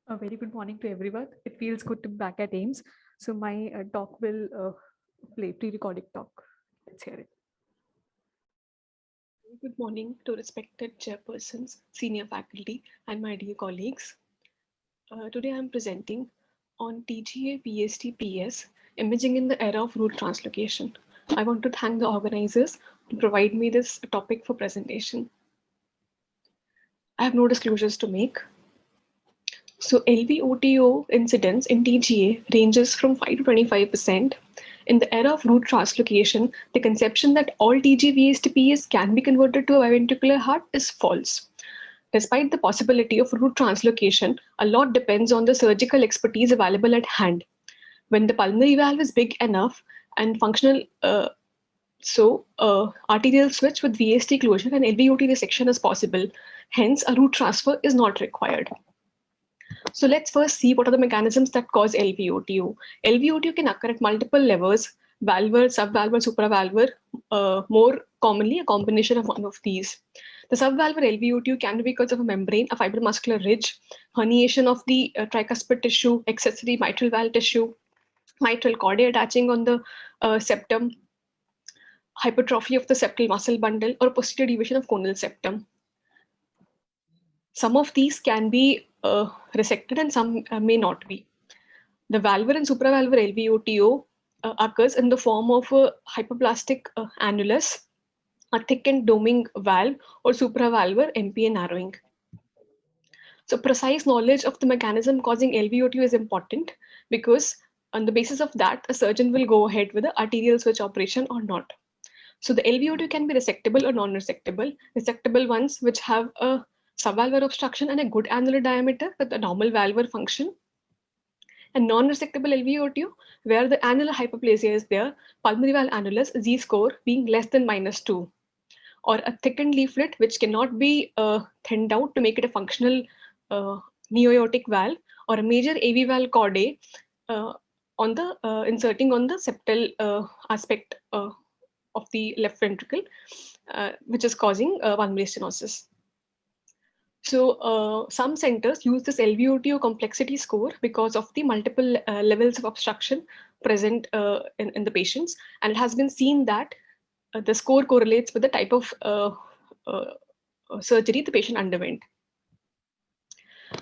A very good morning to everyone. It feels good to be back at AIMS. So my talk will play pre-recorded talk. Let's hear it. Good morning to respected chairpersons, senior faculty, and my dear colleagues. Today I am presenting on TGA VST-PS, Imaging in the Era of Root Translocation. I want to thank the organizers to provide me this topic for presentation. I have no disclosures to make. So LVOTO incidence in TGA ranges from 5 to 25%. In the era of root translocation, the conception that all TG-VSTPs can be converted to a biventricular heart is false. Despite the possibility of root translocation, a lot depends on the surgical expertise available at hand. When the pulmonary valve is big enough and functional, arterial switch with VST closure and LVOT resection is possible. Hence, a root transfer is not required. So let's first see what are the mechanisms that cause LVOTO. LVOTO can occur at multiple levels, valvular, subvalvular, supravalvular, more commonly a combination of one of these. The subvalvular LVOTO can be because of a membrane, a fibromuscular ridge, herniation of the tricuspid tissue, accessory mitral valve tissue, mitral chordae attaching on the septum, hypertrophy of the septal muscle bundle, or posterior deviation of conal septum. Some of these can be resected and some may not be. The valvular and supravalvular LVOTO occurs in the form of a hyperplastic annulus, a thickened doming valve, or supravalvular MPA narrowing. So precise knowledge of the mechanism causing LVOTO is important because on the basis of that, a surgeon will go ahead with the arterial switch operation or not. So the LVOTO can be resectable or non-resectable. Resectable ones which have a subvalvular obstruction and a good annular diameter with a normal valvular function, and non-resectable LVOTO, where the annular hyperplasia is there, pulmonary valve annulus Z-score being less than -2, or a thickened leaflet which cannot be thinned out to make it a functional neo-aortic valve, or a major AV valve chordae on the inserting on the septal aspect of the left ventricle, which is causing pulmonary stenosis. So some centers use this LVOTO complexity score because of the multiple levels of obstruction present in the patients. And it has been seen that the score correlates with the type of surgery the patient underwent.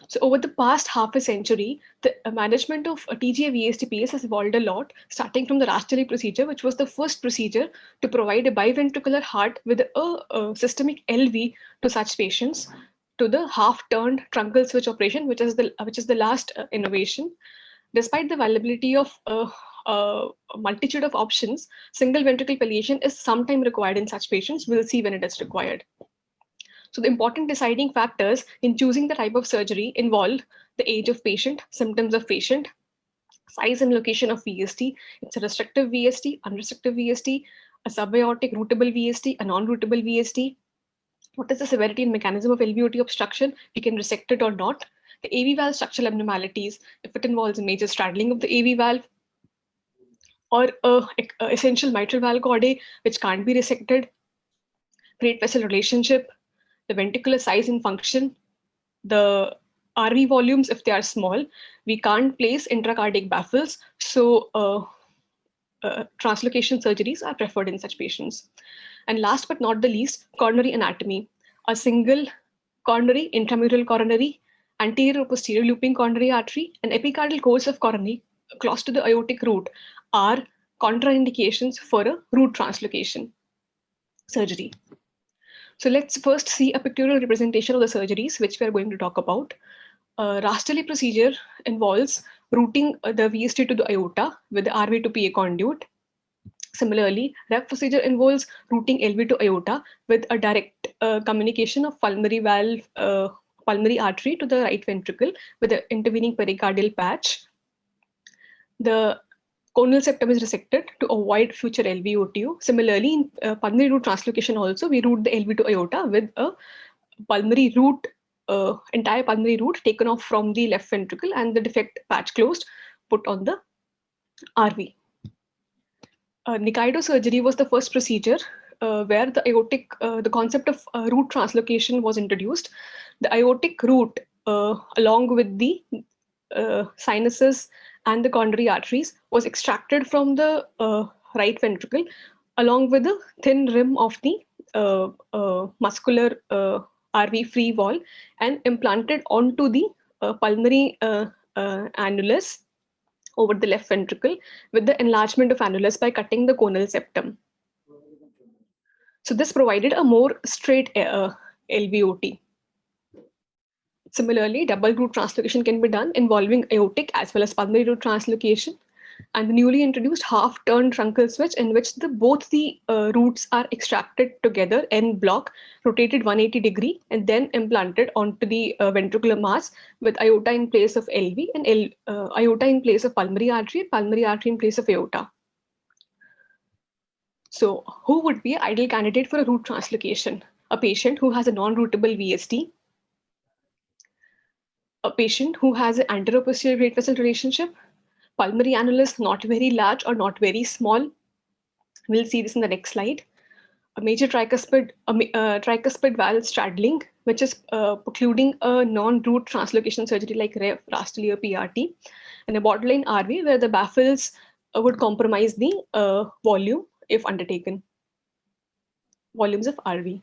So over the past half a century, the management of TGA VSTPS has evolved a lot, starting from the Rashtrali procedure, which was the first procedure to provide a biventricular heart with a systemic LV to such patients, to the half-turned truncal switch operation, which is the last innovation. Despite the availability of a multitude of options, single ventricle palliation is sometimes required in such patients. We'll see when it is required. So the important deciding factors in choosing the type of surgery involve the age of patient, symptoms of patient, size and location of VST. It's a restrictive VST, unrestrictive VST, a subaortic rootable VST, a non-rootable VST. What is the severity and mechanism of LVOT obstruction? We can resect it or not. The AV valve structural abnormalities, if it involves a major straddling of the AV valve, or essential mitral valve chordae, which can't be resected, great vessel relationship, the ventricular size and function, the RV volumes, if they are small, we can't place intracardiac baffles. So translocation surgeries are preferred in such patients. And last but not the least, coronary anatomy. A single coronary, intramural coronary, anterior or posterior looping coronary artery, and epicardial course of coronary close to the aortic root are contraindications for a root translocation surgery. So let's first see a pictorial representation of the surgeries which we are going to talk about. Rastali procedure involves routing the VST to the aorta with the RV to PA conduit. Similarly, REP procedure involves routing LV to aorta with a direct communication of pulmonary valve, pulmonary artery to the right ventricle with the intervening pericardial patch. The conal septum is resected to avoid future LVOTO. Similarly, in pulmonary root translocation also, we route the LV to aorta with a pulmonary root, entire pulmonary root taken off from the left ventricle and the defect patch closed, put on the RV. Nikaido surgery was the first procedure where the concept of root translocation was introduced. The aortic root, along with the sinuses and the coronary arteries was extracted from the right ventricle along with the thin rim of the muscular RV free wall and implanted onto the pulmonary annulus over the left ventricle with the enlargement of annulus by cutting the conal septum. So this provided a more straight LVOT. Similarly, double root translocation can be done involving aortic as well as pulmonary root translocation, and the newly introduced half-turn truncal switch in which both the roots are extracted together en bloc, rotated 180 degree, and then implanted onto the ventricular mass with aorta in place of LV and aorta in place of pulmonary artery in place of aorta. So who would be an ideal candidate for a root translocation? A patient who has a non-rootable VSD, a patient who has an anteroposterior great vessel relationship, pulmonary annulus not very large or not very small. We'll see this in the next slide. A major tricuspid valve straddling, which is precluding a non-root translocation surgery like REV, Rastli or PRT, and a borderline RV where the baffles would compromise the volume if undertaken. Volumes of RV.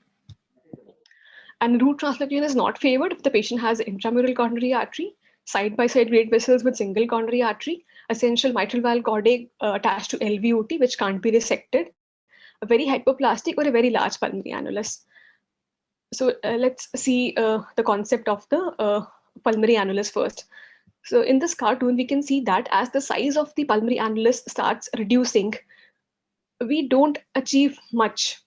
And root translocation is not favored if the patient has intramural coronary artery, side-by-side great vessels with single coronary artery, essential mitral valve chordae attached to LVOT, which can't be resected, a very hypoplastic or a very large pulmonary annulus. So let's see the concept of the pulmonary annulus first. So in this cartoon, we can see that as the size of the pulmonary annulus starts reducing, we don't achieve much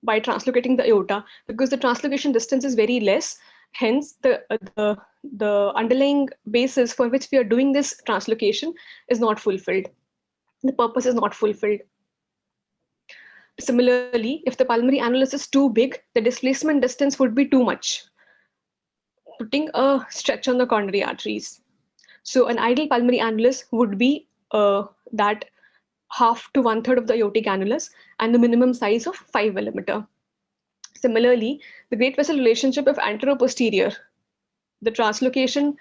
by translocating the aorta because the translocation distance is very less. Hence, the underlying basis for which we are doing this translocation is not fulfilled. The purpose is not fulfilled. Similarly, if the pulmonary annulus is too big, the displacement distance would be too much, putting a stretch on the coronary arteries. So an ideal pulmonary annulus would be that half to 1/3 of the aortic annulus and the minimum size of 5 mm. Similarly, the great vessel relationship of anteroposterior, the translocation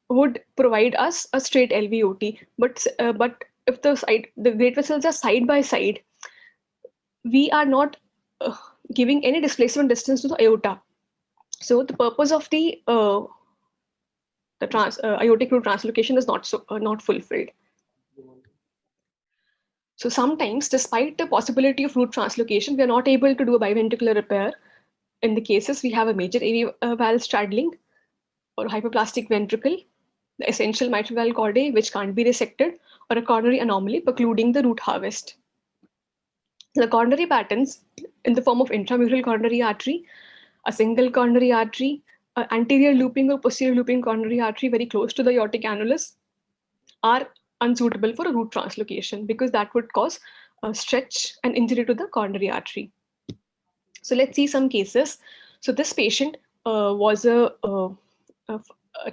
would provide us a straight LVOT, but if the great vessels are side by side, we are not giving any displacement distance to the aorta. So the purpose of the aortic root translocation is not fulfilled. So sometimes, despite the possibility of root translocation, we are not able to do a biventricular repair. In the cases, we have a major AV valve straddling or hypoplastic ventricle, the essential mitral valve chordae, which can't be resected, or a coronary anomaly precluding the root harvest. The coronary patterns in the form of intramural coronary artery, a single coronary artery, anterior looping or posterior looping coronary artery very close to the aortic annulus are unsuitable for a root translocation because that would cause a stretch and injury to the coronary artery. So let's see some cases. So this patient was a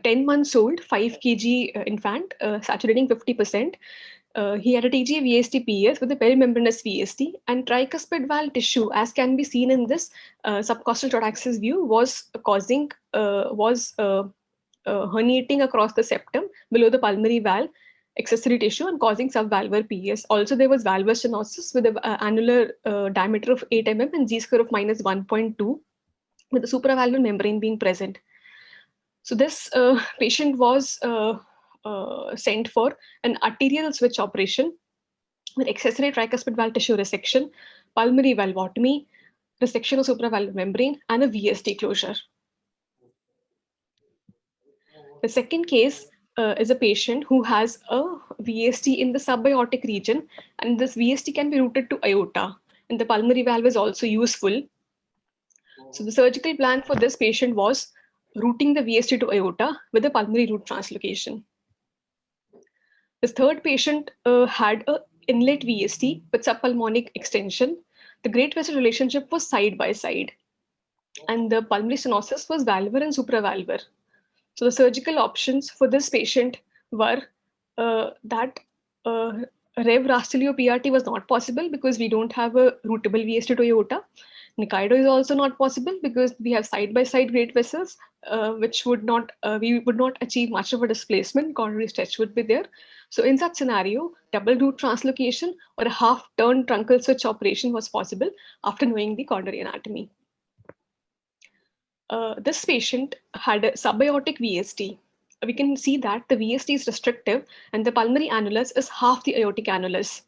10 months old, 5 kg infant, saturating 50%. He had a TGA VSD PS with a perimembranous VSD, and tricuspid valve tissue, as can be seen in this subcostal thoraxis view, was herniating across the septum below the pulmonary valve accessory tissue and causing subvalvular PS. Also, there was valvular stenosis with an annular diameter of 8 mm and Z-score of -1.2, with the supravalvular membrane being present. So this patient was sent for an arterial switch operation with accessory tricuspid valve tissue resection, pulmonary valvotomy, resection of supravalvular membrane, and a VSD closure. The second case is a patient who has a VSD in the subaortic region, and this VSD can be routed to aorta, and the pulmonary valve is also useful. So the surgical plan for this patient was routing the VSD to aorta with a pulmonary root translocation. This third patient had an inlet VSD with subpulmonic extension. The great vessel relationship was side by side, and the pulmonary stenosis was valvular and supravalvular. So the surgical options for this patient were that REV, Rastli or PRT was not possible because we don't have a routable VSD to aorta. Nikaido is also not possible because we have side-by-side great vessels, which would not, we would not achieve much of a displacement. Coronary stretch would be there. So in such scenario, double root translocation or a half-turn truncal switch operation was possible after knowing the coronary anatomy. This patient had a subaortic VSD. We can see that the VSD is restrictive and the pulmonary annulus is half the aortic annulus.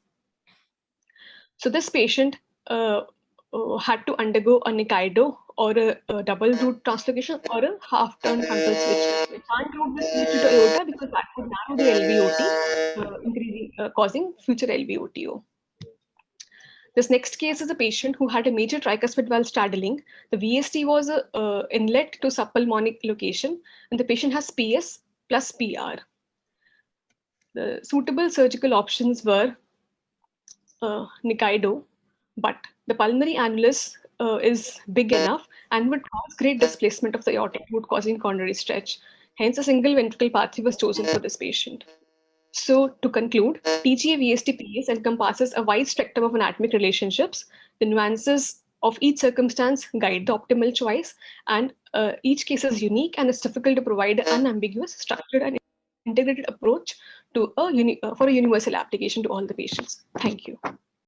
So this patient had to undergo a Nikaido or a double root translocation or a half-turn truncal switch. We can't route this VSD to aorta because that would narrow the LVOT, causing future LVOTO. This next case is a patient who had a major tricuspid valve straddling. The VSD was a inlet to subpulmonic location, and the patient has PS plus PR. The suitable surgical options were Nikaido, but the pulmonary annulus is big enough and would cause great displacement of the aortic root, causing coronary stretch. Hence, a single ventricle pathway was chosen for this patient. So, to conclude, TGA VST-PS encompasses a wide spectrum of anatomic relationships. The nuances of each circumstance guide the optimal choice, and each case is unique, and it's difficult to provide an unambiguous, structured, and integrated approach to for a universal application to all the patients. Thank you.